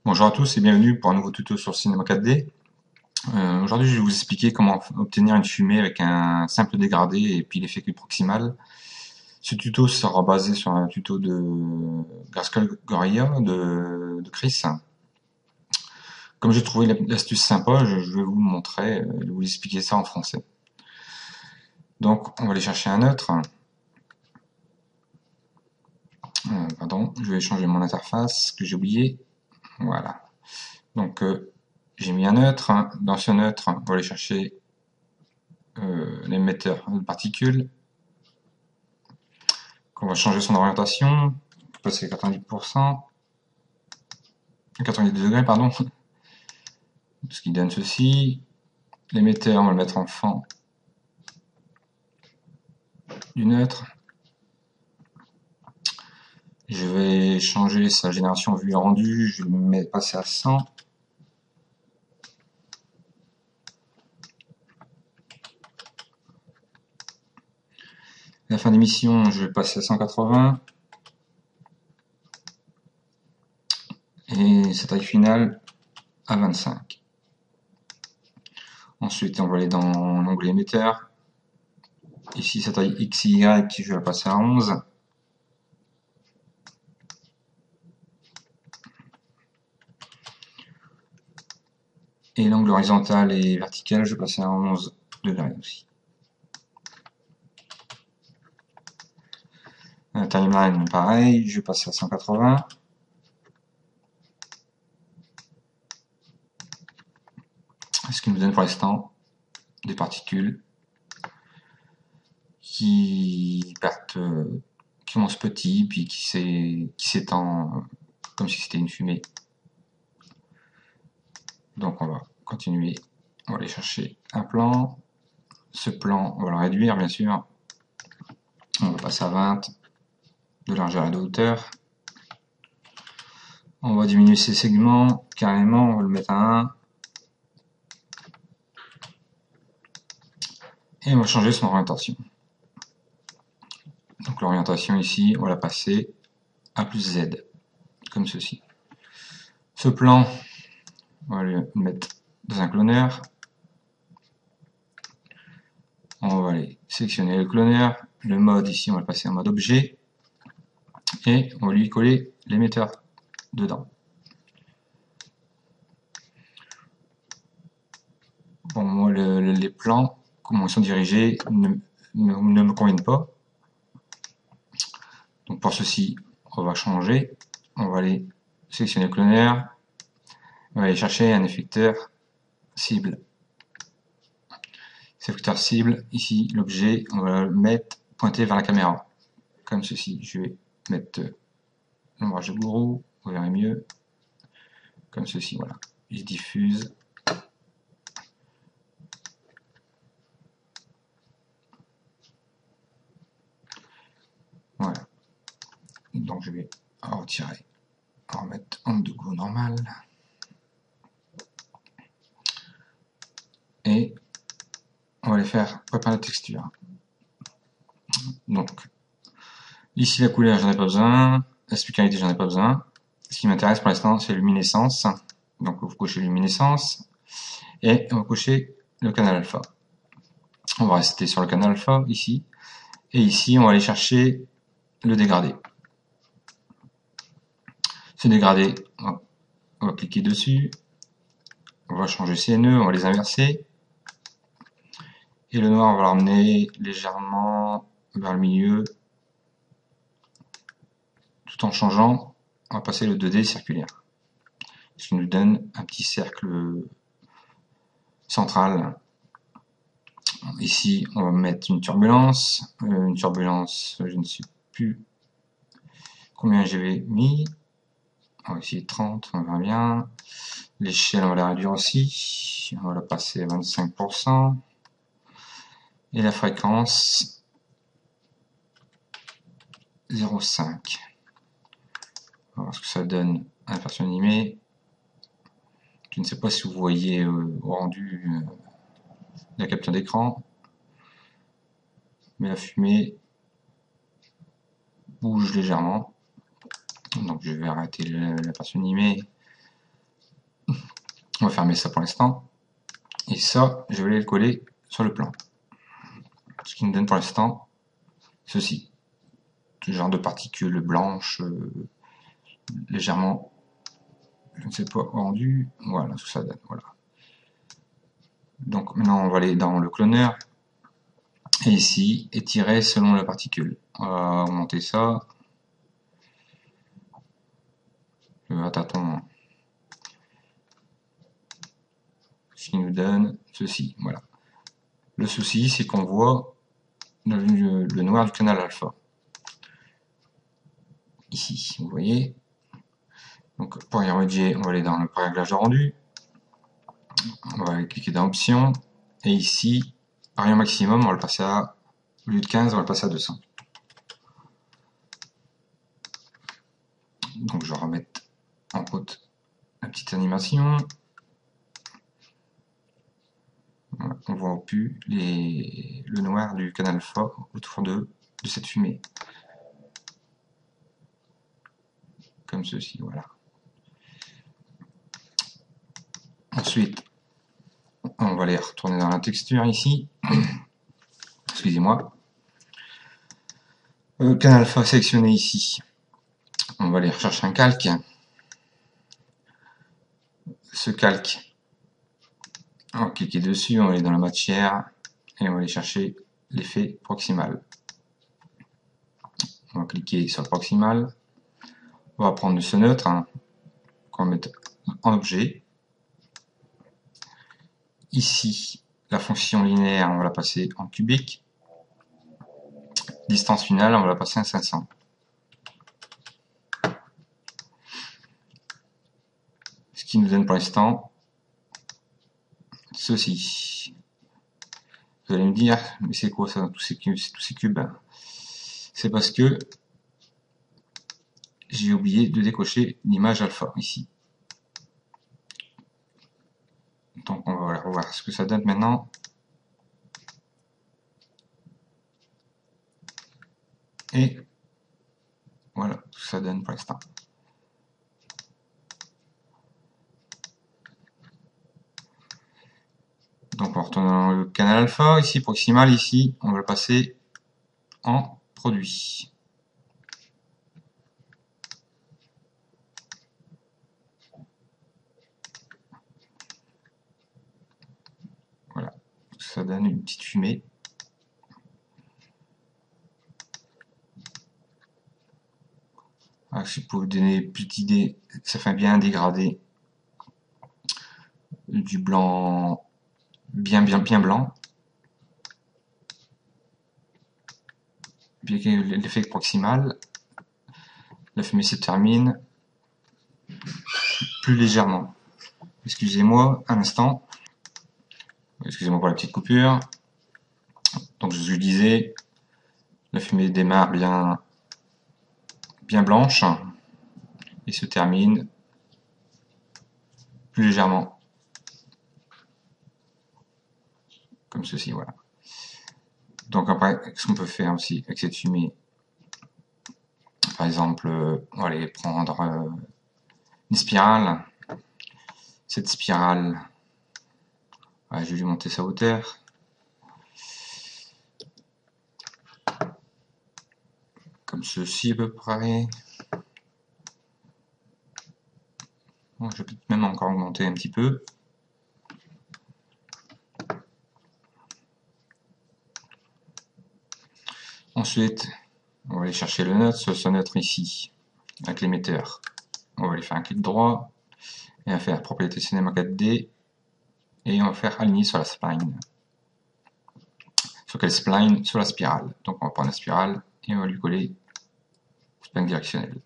Bonjour à tous et bienvenue pour un nouveau tuto sur Cinema 4D. Aujourd'hui, je vais vous expliquer comment obtenir une fumée avec un simple dégradé et puis l'effet proximal. Ce tuto sera basé sur un tuto de Gaskell Gorilla de Chris. Comme j'ai trouvé l'astuce sympa, je vais vous le montrer et vous expliquer ça en français. Donc, on va aller chercher un neutre. Pardon, je vais changer mon interface que j'ai oublié. Voilà. Donc, j'ai mis un neutre. Dans ce neutre, on va aller chercher l'émetteur de particules. On va changer son orientation. On peut passer à 90%. 90 degrés, pardon. Ce qui donne ceci. L'émetteur, on va le mettre en fond du neutre. Je vais changer sa génération vue rendu. Je vais le passer à 100. La fin d'émission, je vais passer à 180. Et sa taille finale à 25. Ensuite, on va aller dans l'onglet émetteur. Ici, sa taille XY, je vais la passer à 11. Et l'angle horizontal et vertical, je vais passer à 11 degrés aussi. Timeline, pareil, je vais passer à 180. Ce qui nous donne pour l'instant des particules qui partent, qui commencent petits, puis qui s'étend comme si c'était une fumée. Donc on va continuer, on va aller chercher un plan. Ce plan, on va le réduire bien sûr. On va passer à 20 de largeur et de hauteur. On va diminuer ces segments carrément, on va le mettre à 1. Et on va changer son orientation. Donc l'orientation ici, on va la passer à plus Z, comme ceci. Ce plan, on va le mettre dans un cloneur. On va aller sélectionner le cloneur. Le mode ici, on va le passer en mode objet. Et on va lui coller l'émetteur dedans. Bon, moi, les plans, comment ils sont dirigés, ne me conviennent pas. Donc pour ceci, on va changer. On va aller sélectionner le cloneur. On va aller chercher un effecteur cible. Cet effecteur cible, ici, l'objet, on va le mettre pointé vers la caméra. Comme ceci. Je vais mettre l'ombrage de gourou, vous verrez mieux. Comme ceci, voilà. Il se diffuse. Voilà. Donc je vais en retirer. On va remettre en de goût normal. Et on va les faire préparer la texture. Donc, ici la couleur, j'en ai pas besoin. La spécialité, j'en ai pas besoin. Ce qui m'intéresse pour l'instant, c'est luminescence. Donc, vous cochez luminescence. Et on va cocher le canal alpha. On va rester sur le canal alpha, ici. Et ici, on va aller chercher le dégradé. Ce dégradé, on va cliquer dessus. On va changer ces nœuds, on va les inverser. Et le noir, on va le ramener légèrement vers le milieu. Tout en changeant, on va passer le 2D circulaire. Ce qui nous donne un petit cercle central. Ici, on va mettre une turbulence. Je ne sais plus combien j'avais mis. On va essayer 30, on verra bien. L'échelle, on va la réduire aussi. On va la passer à 25%. Et la fréquence, 0,5. On va voir ce que ça donne à la version animée. Je ne sais pas si vous voyez au rendu la capture d'écran, mais la fumée bouge légèrement. Donc je vais arrêter la version animée On va fermer ça pour l'instant. Et ça, je vais aller le coller sur le plan. Ce qui nous donne pour l'instant ceci. Ce genre de particules blanches, légèrement, je ne sais pas, rendu. Voilà, tout ça donne. Voilà. Donc maintenant, on va aller dans le cloneur. Et ici, étirer selon la particule. On va augmenter ça. Le tâton. Ce qui nous donne ceci. Voilà. Le souci, c'est qu'on voit le noir du canal alpha. Ici, vous voyez. Donc pour y remédier, on va aller dans le réglage de rendu. On va aller cliquer dans options. Et ici, rayon maximum, on va le passer à, au lieu de 15, on va le passer à 200. Donc je vais remettre en route la petite animation. Voilà, on voit plus le noir du canal alpha autour de cette fumée. Comme ceci, voilà. Ensuite, on va aller retourner dans la texture ici. Excusez-moi. Canal alpha sélectionné ici. On va aller rechercher un calque. Ce calque, on va cliquer dessus, on va aller dans la matière et on va aller chercher l'effet proximal. On va cliquer sur le proximal. On va prendre ce neutre qu'on va mettre en objet. Ici, la fonction linéaire, on va la passer en cubique. Distance finale, on va la passer à 500. Ce qui nous donne pour l'instant ceci. Vous allez me dire, mais c'est quoi ça, tous ces cubes? C'est parce que j'ai oublié de décocher l'image alpha ici. Donc on va voir ce que ça donne maintenant. Et voilà ce que ça donne pour l'instant. Donc on retourne dans le canal alpha, ici proximal, ici on va le passer en produit. Voilà, ça donne une petite fumée. Alors, si vous pouvez vous donner une petite idée, ça fait bien un dégradé du blanc bien blanc. Puis l'effet proximal, la fumée se termine plus légèrement. Excusez-moi un instant. Excusez-moi pour la petite coupure. Donc je vous disais, la fumée démarre bien blanche et se termine plus légèrement. Comme ceci, voilà. Donc après, ce qu'on peut faire aussi avec cette fumée, par exemple, on va aller prendre une spirale. Cette spirale, je vais lui monter sa hauteur. Comme ceci à peu près. Bon, je vais peut-être même encore augmenter un petit peu. Ensuite, on va aller chercher le neutre, ce neutre ici, avec l'émetteur. On va aller faire un clic droit, et on va faire propriété cinéma 4D, et on va faire aligner sur la spline. Sur quelle spline? Sur la spirale. Donc on va prendre la spirale, et on va lui coller spline directionnelle.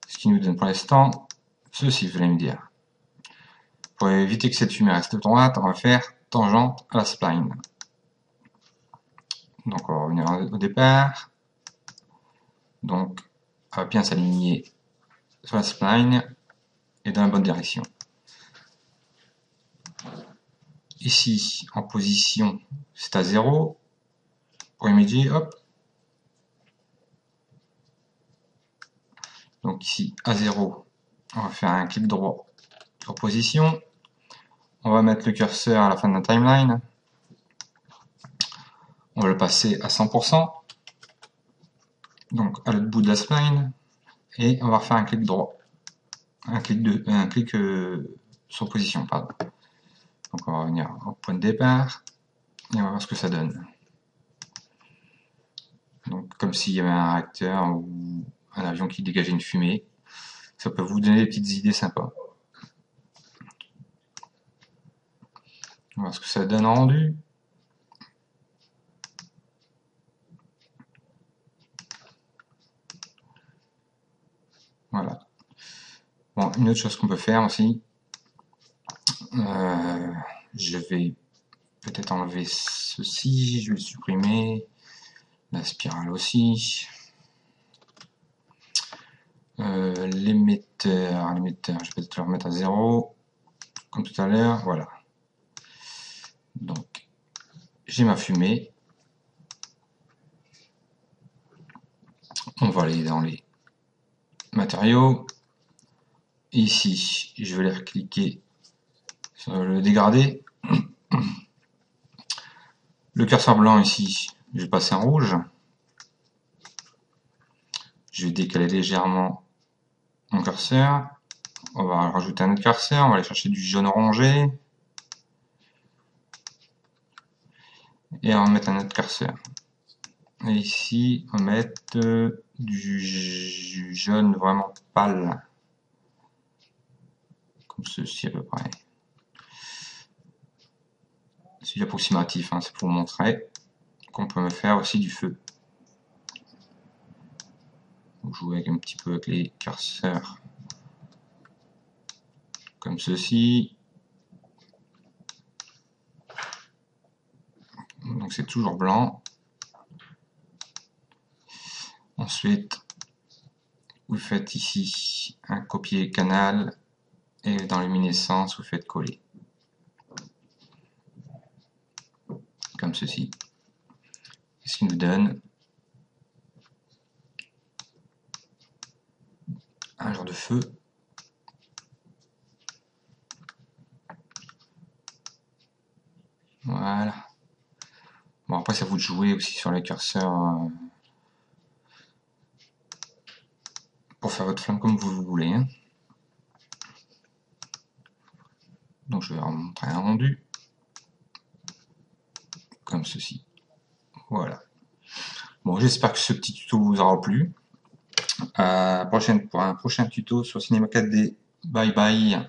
Ce qui nous donne pour l'instant ceci, vous allez me dire. Pour éviter que cette fumée reste droite, on va faire tangente à la spline. Donc on va revenir au départ. Donc on va bien s'aligner sur la spline et dans la bonne direction. Ici, en position, c'est à 0. Pour remédier, hop. Donc ici, à 0, on va faire un clic droit sur position. On va mettre le curseur à la fin de la timeline. On va le passer à 100%. Donc à l'autre bout de la spline. Et on va refaire un clic droit. Un clic sur position, pardon. Donc on va revenir au point de départ. Et on va voir ce que ça donne. Donc comme s'il y avait un réacteur ou un avion qui dégageait une fumée. Ça peut vous donner des petites idées sympas. On va voir ce que ça donne en rendu. Voilà. Bon, une autre chose qu'on peut faire aussi, je vais peut-être enlever ceci, je vais le supprimer, la spirale aussi. L'émetteur, je vais peut-être le remettre à 0, comme tout à l'heure, voilà. Donc, j'ai ma fumée. On va aller dans les matériaux. Ici, je vais aller cliquer sur le dégradé. Le curseur blanc ici, je vais passer en rouge. Je vais décaler légèrement mon curseur. On va rajouter un autre curseur. On va aller chercher du jaune orangé. Et on va mettre un autre curseur. Et ici, on va mettre du jaune vraiment pâle. Comme ceci à peu près. C'est approximatif, hein, c'est pour vous montrer qu'on peut faire aussi du feu. Donc, jouer un petit peu avec les curseurs. Comme ceci. Donc c'est toujours blanc. Ensuite, vous faites ici un copier canal et dans luminescence, vous faites coller. Comme ceci. Ce qui nous donne un genre de feu. Voilà. Bon, après, c'est à vous de jouer aussi sur les curseurs pour faire votre flamme comme vous voulez. Hein. Donc, je vais vous montrer un rendu. Comme ceci. Voilà. Bon, j'espère que ce petit tuto vous aura plu. Pour un prochain tuto sur Cinema 4D. Bye bye.